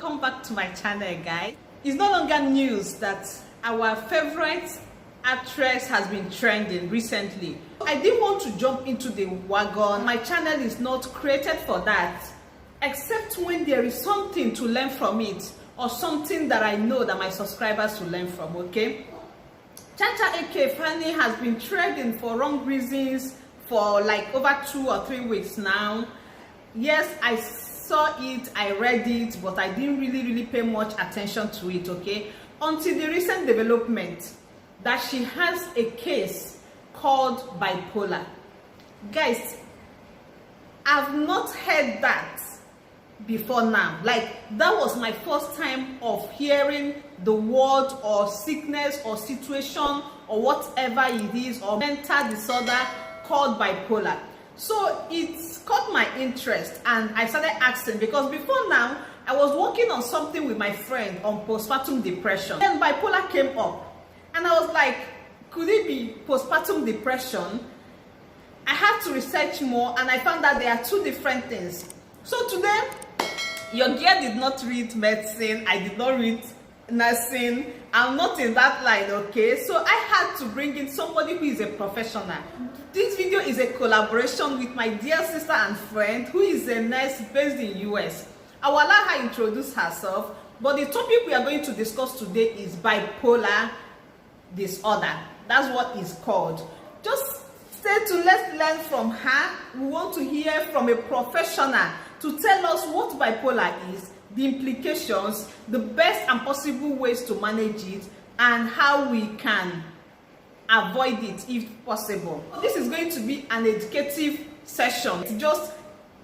welcome back to my channel, guys. It's no longer news that our favorite actress has been trending recently. I didn't want to jump into the wagon. My channel is not created for that, except when there is something to learn from it or something that I know that my subscribers will learn from, okay? Chacha aka Fanny has been trending for wrong reasons for like over 2 or 3 weeks now. Yes, I saw it, I read it, but I didn't really pay much attention to it, okay? Until the recent development that she has a case called bipolar. Guys, I've not heard that before now. Like, that was my first time of hearing the word or sickness or situation or whatever it is or mental disorder called bipolar. So it's caught my interest and I started asking, because before now I was working on something with my friend on postpartum depression, and bipolar came up and I was like, could it be postpartum depression? I had to research more and I found that there are 2 different things. So today, your girl did not read medicine, I did not read nursing, I'm not in that line, okay? So I had to bring in somebody who is a professional. This video is a collaboration with my dear sister and friend who is a nurse based in US. I will allow her introduce herself, but the topic we are going to discuss today is bipolar disorder. That's what it's called. Just stay tuned, let's learn from her. We want to hear from a professional to tell us what bipolar is, the implications, the best and possible ways to manage it, and how we can avoid it if possible. This is going to be an educative session. Just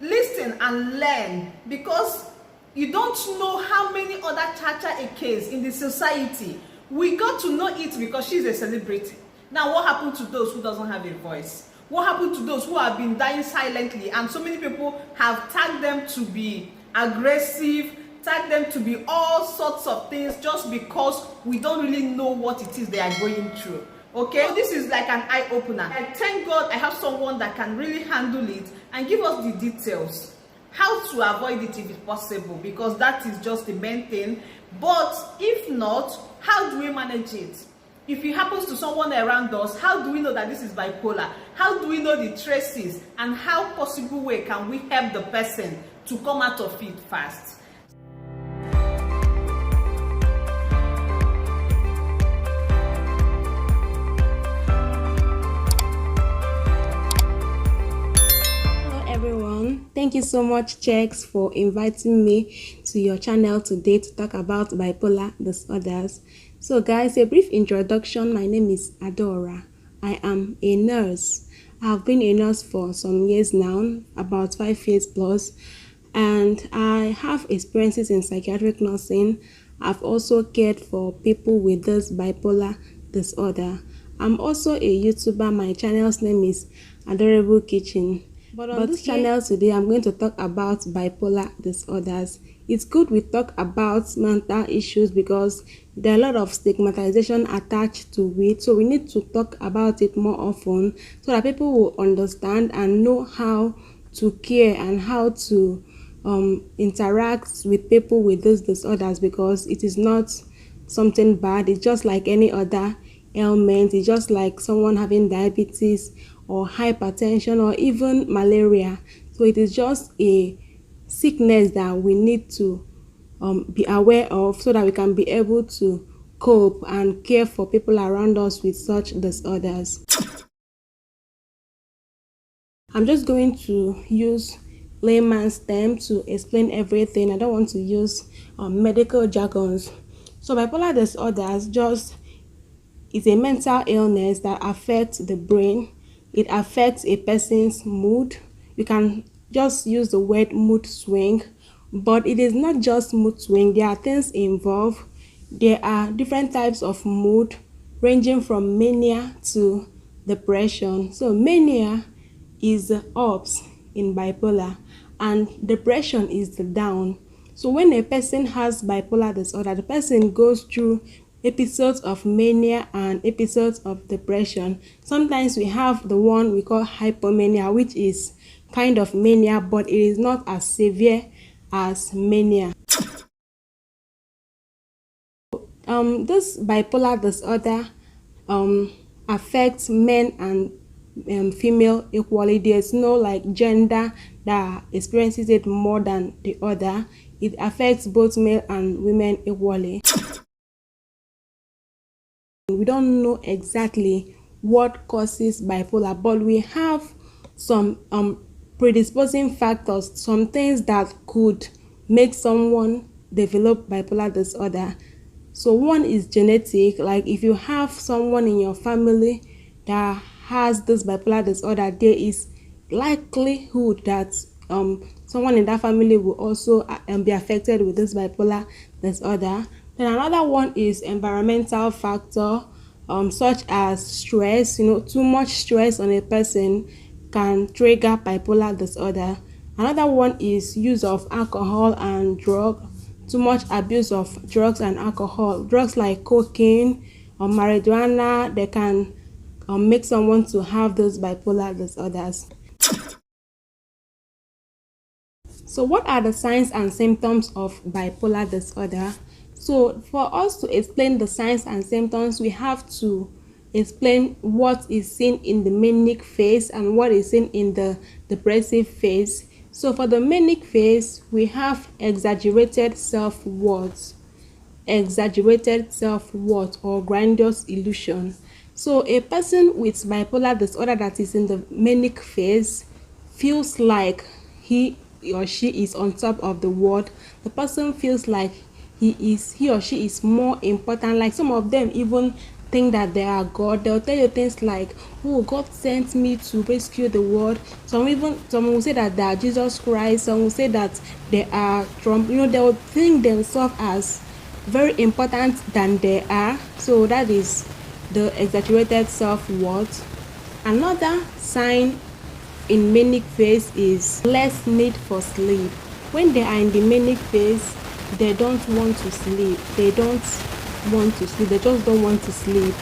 listen and learn, because you don't know how many other Chacha AKs in the society. We got to know it because she's a celebrity. Now, what happened to those who doesn't have a voice? What happened to those who have been dying silently and so many people have tagged them to be aggressive, tagged them to be all sorts of things just because we don't really know what it is they are going through? Okay, so this is like an eye-opener. I thank God I have someone that can really handle it and give us the details, how to avoid it if it's possible, because that is just the main thing. But if not, how do we manage it? If it happens to someone around us, how do we know that this is bipolar? How do we know the traces, and how possible way can we help the person to come out of it fast? Thank you so much, Checks, for inviting me to your channel today to talk about bipolar disorders. So guys, a brief introduction. My name is Adora. I am a nurse. I have been a nurse for some years now, about 5 years plus, and I have experiences in psychiatric nursing. I've also cared for people with this bipolar disorder. I'm also a YouTuber. My channel's name is Adorable Kitchen. But on this channel today, I'm going to talk about bipolar disorders. It's good we talk about mental issues because there are a lot of stigmatization attached to it. So we need to talk about it more often so that people will understand and know how to care and how to interact with people with these disorders, because it is not something bad. It's just like any other ailment. It's just like someone having diabetes or hypertension or even malaria. So it is just a sickness that we need to be aware of so that we can be able to cope and care for people around us with such disorders. I'm just going to use layman's terms to explain everything. I don't want to use medical jargons. So bipolar disorders just is a mental illness that affects the brain. It affects a person's mood. You can just use the word mood swing, but it is not just mood swing. There are things involved. There are different types of mood, ranging from mania to depression. So mania is the ups in bipolar and depression is the down. So when a person has bipolar disorder, the person goes through episodes of mania and episodes of depression. Sometimes we have the one we call hypomania, which is kind of mania, but it is not as severe as mania. This bipolar disorder affects men and female equally. There's no like gender that experiences it more than the other. It affects both male and women equally. We don't know exactly what causes bipolar, but we have some predisposing factors, some things that could make someone develop bipolar disorder. So one is genetic. Like if you have someone in your family that has this bipolar disorder, there is likelihood that someone in that family will also be affected with this bipolar disorder. Then another one is environmental factor, such as stress. Too much stress on a person can trigger bipolar disorder. Another one is use of alcohol and drug. Too much abuse of drugs and alcohol. Drugs like cocaine or marijuana, they can make someone to have those bipolar disorders. So what are the signs and symptoms of bipolar disorder? So for us to explain the signs and symptoms, we have to explain what is seen in the manic phase and what is seen in the depressive phase. So for the manic phase, we have exaggerated self-worth or grandiose illusion. So a person with bipolar disorder that is in the manic phase feels like he or she is on top of the world. The person feels like he or she is more important. Like some of them even think that they are God. They'll tell you things like, oh, God sent me to rescue the world. Some will say that they are Jesus Christ. Some will say that they are Trump. They will think themselves as very important than they are. So that is the exaggerated self-worth. Another sign in manic phase is less need for sleep. When they are in the manic phase, they don't want to sleep. They just don't want to sleep.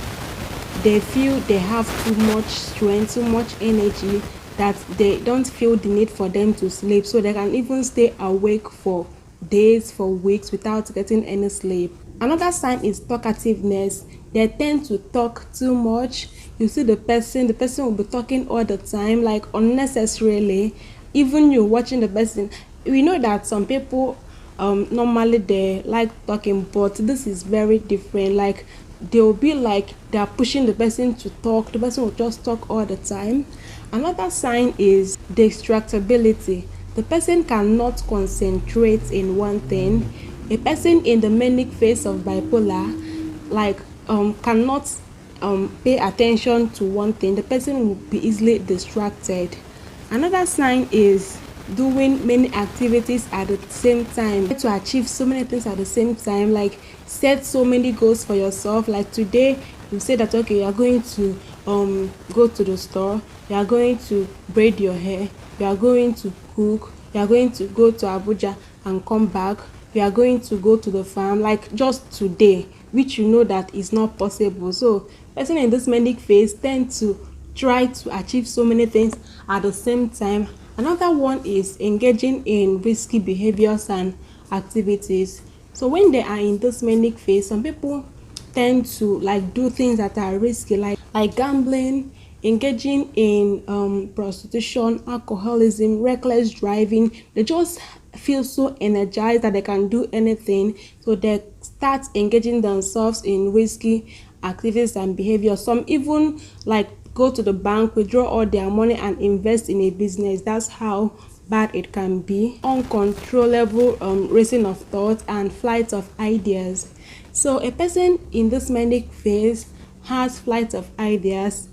They feel they have too much strength, too much energy, that they don't feel the need for them to sleep. So they can even stay awake for days, for weeks without getting any sleep. Another sign is talkativeness. They tend to talk too much. You see the person will be talking all the time, like unnecessarily. Even you watching the person, we know that some people normally they like talking, but this is very different. Like they'll be like they're pushing the person to talk. The person will just talk all the time. Another sign is distractibility. The person cannot concentrate in one thing. A person in the manic phase of bipolar cannot pay attention to one thing. The person will be easily distracted. Another sign is doing many activities at the same time. To achieve so many things at the same time, like set so many goals for yourself. Like today you say that okay, you are going to go to the store, you are going to braid your hair, you are going to cook, you are going to go to Abuja and come back, you are going to go to the farm, like just today, which you know that is not possible. So person in this manic phase tend to try to achieve so many things at the same time. Another one is engaging in risky behaviors and activities. So when they are in this manic phase, some people tend to like do things that are risky, like gambling, engaging in prostitution, alcoholism, reckless driving. They just feel so energized that they can do anything, so they start engaging themselves in risky activities and behaviors. Some even like go to the bank, withdraw all their money and invest in a business. That's how bad it can be. Uncontrollable racing of thoughts and flight of ideas. So a person in this manic phase has flight of ideas.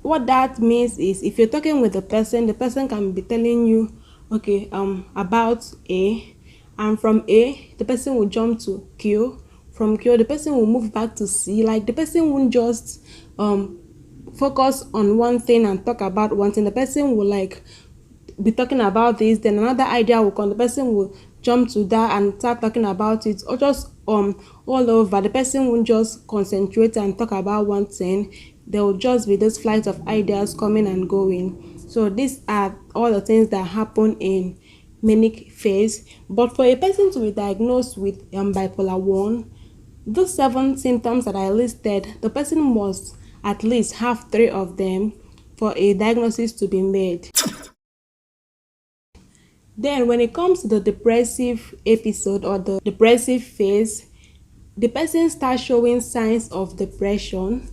What that means is if you're talking with the person can be telling you okay about A, and from A the person will jump to Q. From Q the person will move back to C. Like the person won't just focus on one thing and talk about one thing. The person will like be talking about this, then another idea will come, the person will jump to that and start talking about it, or just all over. The person won't just concentrate and talk about one thing. There will just be this flight of ideas coming and going. So these are all the things that happen in manic phase. But for a person to be diagnosed with bipolar 1, Those 7 symptoms that I listed, the person must at least have 3 of them for a diagnosis to be made. Then when it comes to the depressive episode or the depressive phase, the person starts showing signs of depression.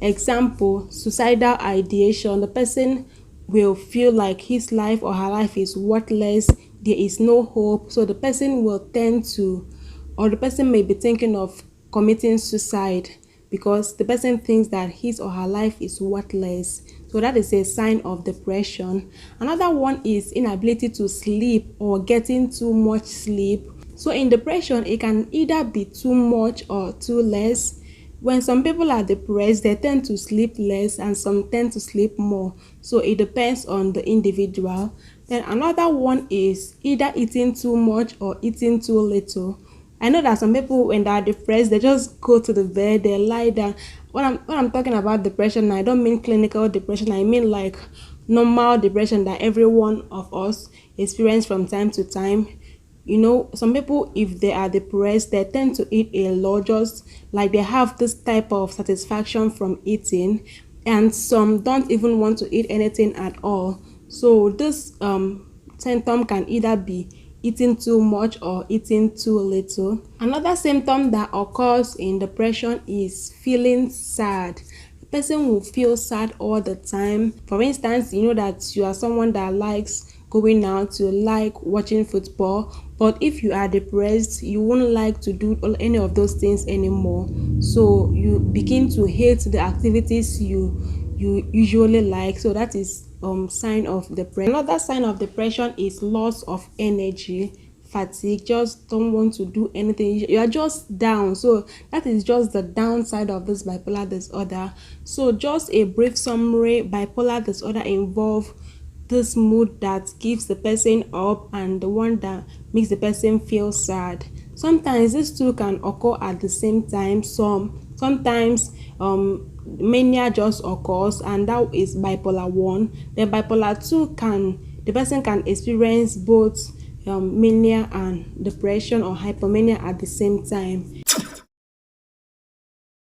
Example, suicidal ideation. The person will feel like his life or her life is worthless, there is no hope, so the person will tend to, or the person may be thinking of committing suicide because the person thinks that his or her life is worthless. So that is a sign of depression. Another one is inability to sleep or getting too much sleep. So in depression, it can either be too much or too less. When some people are depressed, they tend to sleep less and some tend to sleep more. So it depends on the individual. Then another one is either eating too much or eating too little. I know that some people, when they are depressed, they just go to the bed, they lie down. When I'm talking about depression, I don't mean clinical depression. I mean like normal depression that every one of us experience from time to time. You know, some people, if they are depressed, they tend to eat a lot, just like they have this type of satisfaction from eating, and some don't even want to eat anything at all. So this symptom can either be eating too much or eating too little. Another symptom that occurs in depression is feeling sad. The person will feel sad all the time. For instance, you know that you are someone that likes going out, you like watching football, but if you are depressed, you won't like to do any of those things anymore. So you begin to hate the activities you usually like. So that is sign of depression. Another sign of depression is loss of energy, fatigue, just don't want to do anything, you are just down. So that is just the downside of this bipolar disorder. So just a brief summary: bipolar disorder involves this mood that keeps the person up and the one that makes the person feel sad. Sometimes these two can occur at the same time. Sometimes mania just occurs, and that is bipolar 1. Then bipolar 2, the person can experience both mania and depression or hypomania at the same time.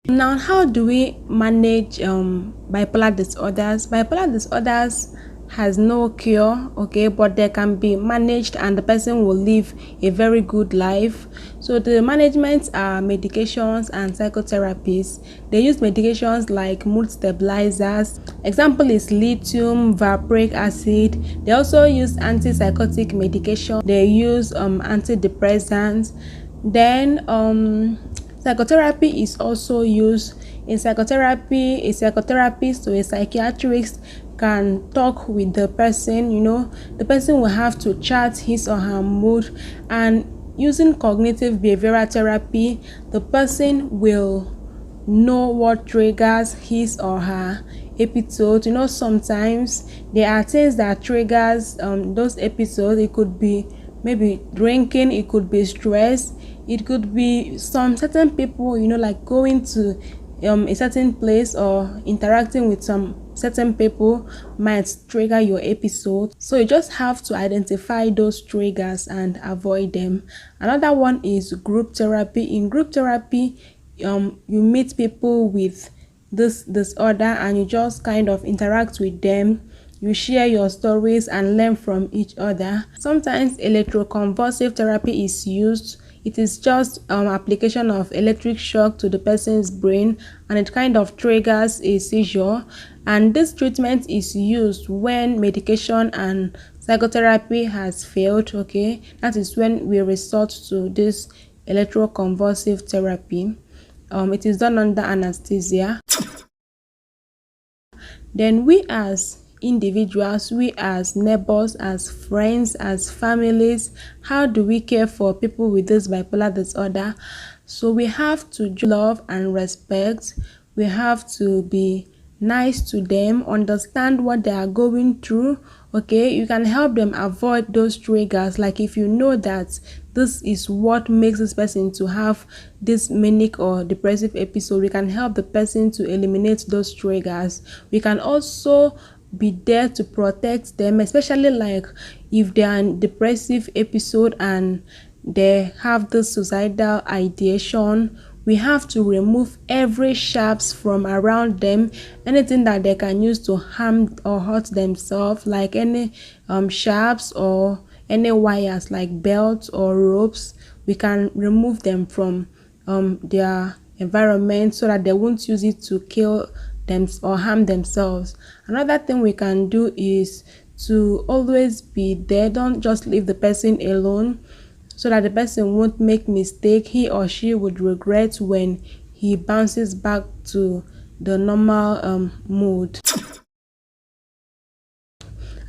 Now, how do we manage bipolar disorders? Bipolar disorders has no cure, okay, but they can be managed and the person will live a very good life. So the management are medications and psychotherapies. They use medications like mood stabilizers. Example is lithium, valproic acid. They also use antipsychotic medication. They use antidepressants. Then psychotherapy is also used. In psychotherapy, a psychotherapist or a psychiatrist can talk with the person. You know, the person will have to chart his or her mood, and using cognitive behavioral therapy, the person will know what triggers his or her episode. You know, sometimes there are things that triggers those episodes. It could be maybe drinking, it could be stress, it could be some certain people, you know, like going to a certain place or interacting with some certain people might trigger your episode. So you just have to identify those triggers and avoid them. Another one is group therapy. In group therapy, you meet people with this disorder and you just kind of interact with them. You share your stories and learn from each other. Sometimes electroconvulsive therapy is used. It is just application of electric shock to the person's brain, and it kind of triggers a seizure. And this treatment is used when medication and psychotherapy has failed. Okay, that is when we resort to this electroconvulsive therapy. It is done under anesthesia. Then we as individuals, we as neighbors, as friends, as families, how do we care for people with this bipolar disorder? So we have to love and respect. We have to be nice to them, understand what they are going through. Okay, you can help them avoid those triggers. Like if you know that this is what makes this person to have this manic or depressive episode, we can help the person to eliminate those triggers. We can also be there to protect them, especially like if they are in depressive episode and they have this suicidal ideation. we have to remove every sharps from around them, anything that they can use to harm or hurt themselves, like any sharps or any wires like belts or ropes. We can remove them from their environment so that they won't use it to kill them or harm themselves. Another thing we can do is to always be there. Don't just leave the person alone, so that the person won't make mistake. He or she would regret when he bounces back to the normal mode.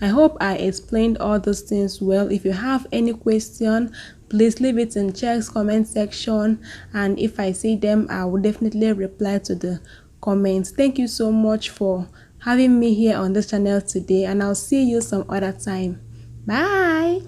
I hope I explained all those things well. If you have any question, please leave it in Check's comment section, and if I see them, I will definitely reply to the comments. Thank you so much for having me here on this channel today, and I'll see you some other time. Bye.